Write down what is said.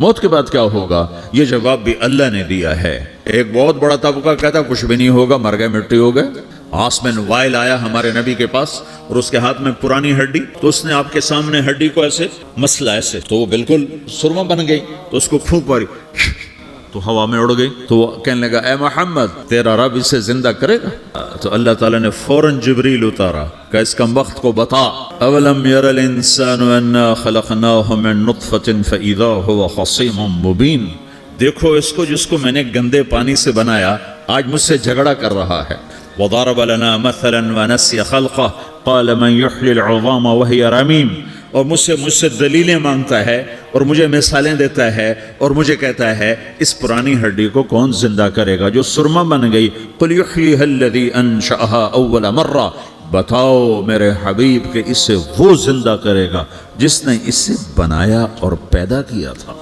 موت کے بعد کیا ہوگا؟ یہ جواب بھی اللہ نے دیا ہے۔ ایک بہت بڑا طبقہ کہتا کچھ بھی نہیں ہوگا، مر گئے، مٹی ہو گئے۔ عاصم وائل آیا ہمارے نبی کے پاس اور اس کے ہاتھ میں پرانی ہڈی، تو اس نے آپ کے سامنے ہڈی کو ایسے مسلا ایسے، تو وہ بالکل سرما بن گئی، تو اس کو پھونک ماری تو ہوا میں اڑ گئی۔ تو وہ کہنے لگا اے محمد تیرا رب اسے زندہ کرے گا؟ تو اللہ تعالیٰ نے فوراً جبریل اتارا کہ اس کم وقت کو بتا، اولم یر الانسان انا خلقناہ من نطفۃ فاذا هو خصیم مبین، دیکھو اس کو جس کو میں نے گندے پانی سے بنایا آج مجھ سے جھگڑا کر رہا ہے۔ وضرب لنا مثلا ونسی خلقہ قال من یحیی العظام وہی رمیم، اور مجھ سے دلیلیں مانگتا ہے اور مجھے مثالیں دیتا ہے اور مجھے کہتا ہے اس پرانی ہڈی کو کون زندہ کرے گا جو سرما بن گئی؟ قل یحییھا الذی انشأھا اول مرہ، بتاؤ میرے حبیب کہ اسے وہ زندہ کرے گا جس نے اسے بنایا اور پیدا کیا تھا۔